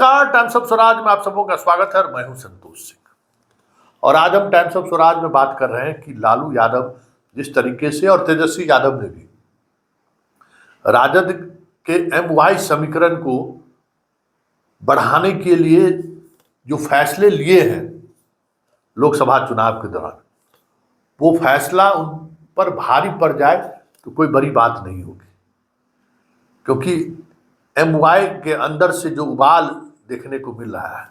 नमस्कार, times of Swaraj में आप सबों का स्वागत है और मैं हूं संतोष सिंह। और आज हम टाइम्स ऑफ स्वराज में बात कर रहे हैं कि लालू यादव जिस तरीके से और तेजस्वी यादव ने भी राजद के MY समीकरण को बढ़ाने के लिए जो फैसले लिए हैं लोकसभा चुनाव के दौरान, वो फैसला उन पर भारी पड़ जाए तो कोई बड़ी बात नहीं होगी, क्योंकि MY के अंदर से जो उबाल देखने को मिल रहा है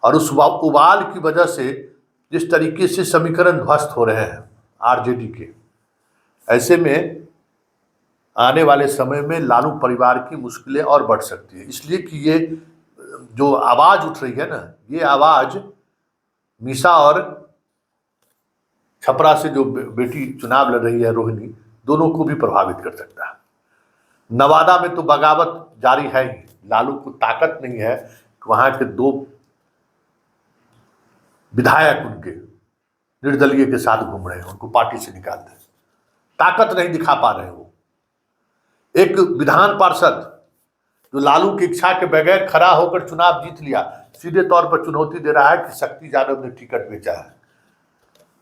और उस उबाल की वजह से जिस तरीके से समीकरण ध्वस्त हो रहे हैं RJD के, ऐसे में आने वाले समय में लालू परिवार की मुश्किलें और बढ़ सकती है। इसलिए कि ये जो आवाज़ उठ रही है ना, ये आवाज़ मीसा और छपरा से जो बेटी चुनाव लड़ रही है रोहिणी, दोनों को भी प्रभावित कर सकता है। नवादा में तो बगावत जारी है ही, लालू को ताकत नहीं है कि वहां के 2 विधायक उनके निर्दलीय के साथ घूम रहे हैं, उनको पार्टी से निकाल दें, ताकत नहीं दिखा पा रहे हैं। वो एक विधान पार्षद जो लालू की इच्छा के बगैर खड़ा होकर चुनाव जीत लिया, सीधे तौर पर चुनौती दे रहा है कि शक्ति यादव ने टिकट बेचा है।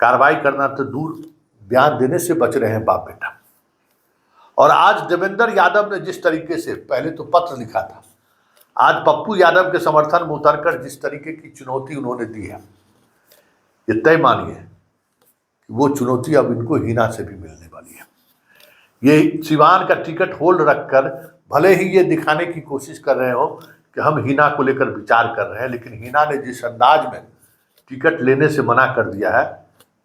कार्रवाई करना तो दूर, बयान देने से बच रहे हैं बाप बेटा। और आज देवेंद्र यादव ने जिस तरीके से पहले तो पत्र लिखा था, आज पप्पू यादव के समर्थन में उतरकर जिस तरीके की चुनौती उन्होंने दी है, ये तय मानिए कि वो चुनौती अब इनको हिना से भी मिलने वाली है। ये सिवान का टिकट होल्ड रखकर भले ही ये दिखाने की कोशिश कर रहे हो कि हम हिना को लेकर विचार कर रहे हैं, लेकिन हिना ने जिस अंदाज में टिकट लेने से मना कर दिया है,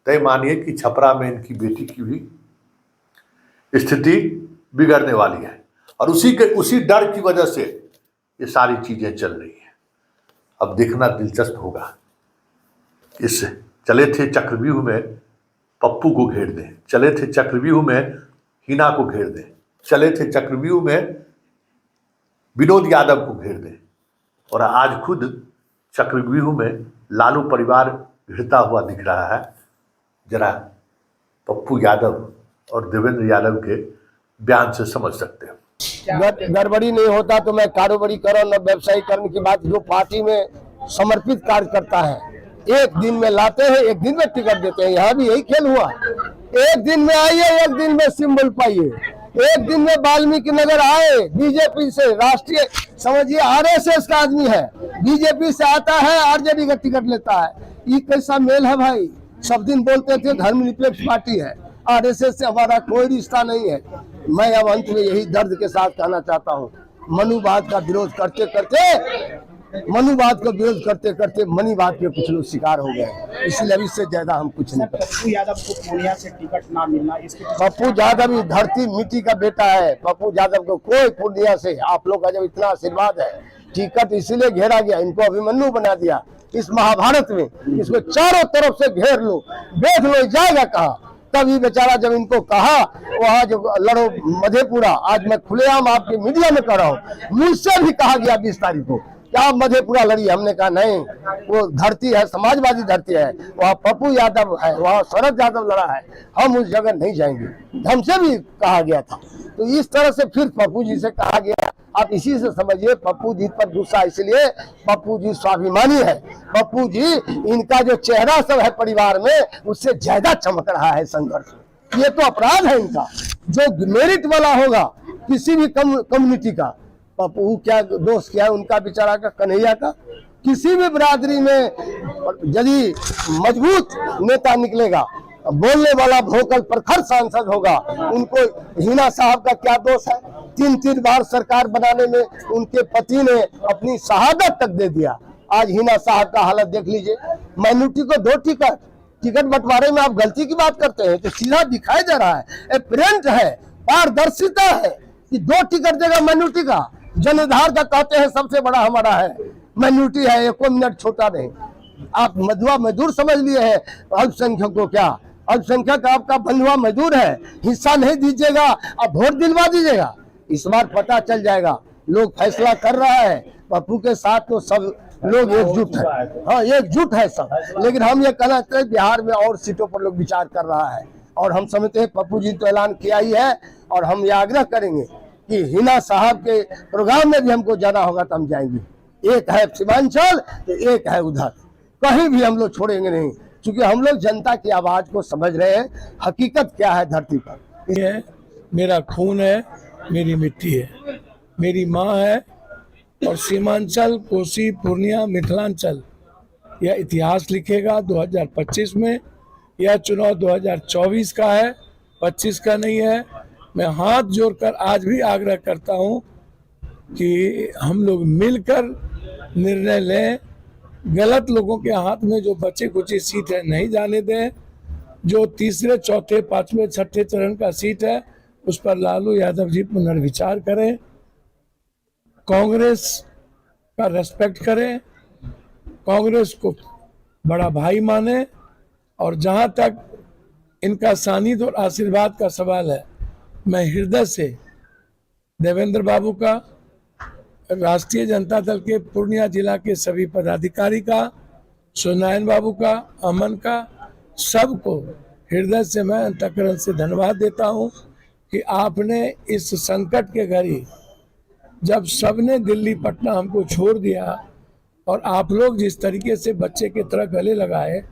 तय मानिए कि छपरा में इनकी बेटी की भी स्थिति बिगड़ने वाली है। और उसी डर की वजह से ये सारी चीजें चल रही हैं। अब देखना दिलचस्प होगा, इस चले थे चक्रव्यूह में पप्पू को घेर दें, चले थे चक्रव्यूह में हिना को घेर दें, चले थे चक्रव्यूह में विनोद यादव को घेर दें, और आज खुद चक्रव्यूह में लालू परिवार घिरता हुआ दिख रहा है। जरा पप्पू यादव और देवेंद्र यादव के बयान से समझ सकते हैं। गड़बड़ी नहीं होता तो मैं कारोबारीकरण और व्यवसायीकरण की बात, जो पार्टी में समर्पित कार्य करता है, एक दिन में लाते हैं, एक दिन में टिकट देते हैं। यहाँ भी यही खेल हुआ, एक दिन में आइए, एक दिन में सिंबल पाइए, एक दिन में वाल्मीकि नगर आए, बीजेपी से राष्ट्रीय समझिए RSS का आदमी है, बीजेपी से आता है, RJD का टिकट लेता है। ये कैसा मेल है भाई? सब दिन बोलते थे धर्मनिरपेक्ष पार्टी है, RSS से हमारा कोई रिश्ता नहीं है। मैं अब अंत में यही दर्द के साथ कहना चाहता हूँ, मनुवाद का विरोध करते करते मनीवाद के कुछ लोग शिकार हो गए, इसलिए अब इससे ज्यादा हम कुछ नहीं करते। पप्पू यादव को पूर्णिया से टिकट ना मिलना, इसके पप्पू यादव धरती मिट्टी का बेटा है। पप्पू यादव को कोई पूर्णिया से, आप लोग का जब इतना आशीर्वाद है, टिकट इसीलिए घेरा गया, इनको अभिमन्यु बना दिया इस महाभारत में, इसको चारों तरफ से घेर लो, देख लो जाएगा कहाँ। तभी बेचारा जब इनको कहा वहाँ जो लड़ो मधेपुरा, आज मैं खुलेआम आपके मीडिया में कर रहा हूँ, मुझसे भी कहा गया 20 तारीख को क्या आप मधेपुरा लड़िए। हमने कहा नहीं, वो धरती है, समाजवादी धरती है, वहाँ पप्पू यादव है, वहाँ शरद यादव लड़ा है, हम उस जगह नहीं जाएंगे, हमसे भी कहा गया था। तो इस तरह से फिर पप्पू जी से कहा गया। आप इसी से समझिए पप्पू जी पर गुस्सा, इसलिए पप्पू जी स्वाभिमानी है। पप्पू जी, इनका जो चेहरा सब है परिवार में, उससे ज्यादा चमक रहा है संघर्ष। ये तो अपराध है इनका, जो मेरिट वाला होगा किसी भी कम्युनिटी का, पप्पू क्या दोस्त क्या है उनका बेचारा का, कन्हैया का, किसी भी बिरादरी में यदि मजबूत नेता निकलेगा, बोलने वाला भोकल प्रखर सांसद होगा, उनको हिना साहब का क्या दोष है? 3 बार सरकार बनाने में उनके पति ने अपनी शहादत तक दे दिया। आज हिना साहब का हालत देख लीजिए, माइनॉरिटी को 2 टिकट बंटवारे में आप गलती की बात करते हैं, तो सीधा दिखाई दे रहा है, एपरेंट है, पारदर्शिता है कि 2 टिकट देगा माइनॉरिटी का। जनाधार का कहते हैं सबसे बड़ा हमारा है, माइनॉरिटी है, 1 मिनट छोटा नहीं। आप मधुआ मजदूर समझ लिए हैं अल्पसंख्यक को, क्या अल्पसंख्यक आपका बंधुआ मजदूर है? हिस्सा नहीं दीजिएगा, अब वोट दिलवा दीजिएगा। इस बार पता चल जाएगा, लोग फैसला कर रहा है। पप्पू के साथ तो सब लोग एकजुट है, हाँ एकजुट है सब, लेकिन हम ये कहना चाहते हैं बिहार में और सीटों पर लोग विचार कर रहा है, और हम समझते हैं पप्पू जी तो ऐलान किया ही है, और हम ये आग्रह करेंगे कि हिना साहब के प्रोग्राम में भी हमको जाना होगा तो हम जाएंगे। एक है सीमांचल तो एक है उधर, कहीं भी हम लोग छोड़ेंगे नहीं, क्योंकि हम लोग जनता की आवाज को समझ रहे हैं, हकीकत क्या है धरती पर। है, मेरा खून है, मेरी मिट्टी है, मेरी माँ है, और सीमांचल, कोसी, पूर्णिया, मिथिलांचल यह इतिहास लिखेगा 2025 में। यह चुनाव 2024 का है, 25 का नहीं है। मैं हाथ जोड़कर आज भी आग्रह करता हूं कि हम लोग मिलकर निर्णय लें, गलत लोगों के हाथ में जो बचे कुची सीट है नहीं जाने दें। जो तीसरे, चौथे, पांचवें, छठे चरण का सीट है उस पर लालू यादव जी पुनर्विचार करें, कांग्रेस का रेस्पेक्ट करें, कांग्रेस को बड़ा भाई माने। और जहां तक इनका सानिध्य और आशीर्वाद का सवाल है, मैं हृदय से देवेंद्र बाबू का, राष्ट्रीय जनता दल के पूर्णिया जिला के सभी पदाधिकारी का, सुनायन बाबू का, अमन का, सबको हृदय से मैं अंतःकरण से धन्यवाद देता हूं कि आपने इस संकट के घड़ी, जब सबने दिल्ली पटना हमको छोड़ दिया और आप लोग जिस तरीके से बच्चे की तरह गले लगाए,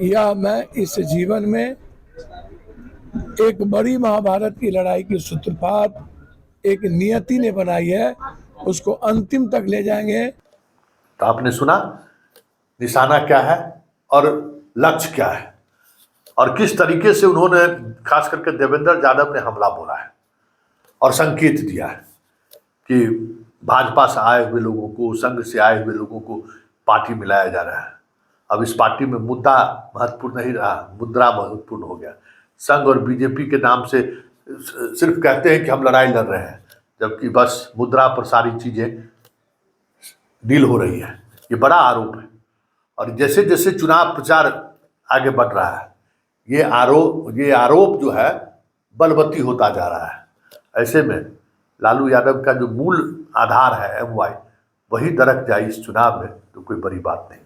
यह मैं इस जीवन में एक बड़ी महाभारत की लड़ाई की सूत्रपात एक नियति ने बनाई है, उसको अंतिम तक ले जाएंगे। तो आपने सुना निशाना क्या है और लक्ष्य क्या है, और किस तरीके से उन्होंने खास करके देवेंद्र यादव ने हमला बोला है और संकेत दिया है कि भाजपा से आए हुए लोगों को, संघ से आए हुए लोगों को पार्टी मिलाया जा रहा है। अब इस पार्टी में मुद्दा महत्वपूर्ण नहीं रहा, मुद्रा महत्वपूर्ण हो गया। संघ और बीजेपी के नाम से सिर्फ कहते हैं कि हम लड़ाई लड़ रहे हैं, जबकि बस मुद्रा पर सारी चीज़ें डील हो रही है। ये बड़ा आरोप है, और जैसे जैसे चुनाव प्रचार आगे बढ़ रहा है, ये आरोप जो है बलवती होता जा रहा है। ऐसे में लालू यादव का जो मूल आधार है MY, वही दरक जाए इस चुनाव में, तो कोई बड़ी बात नहीं।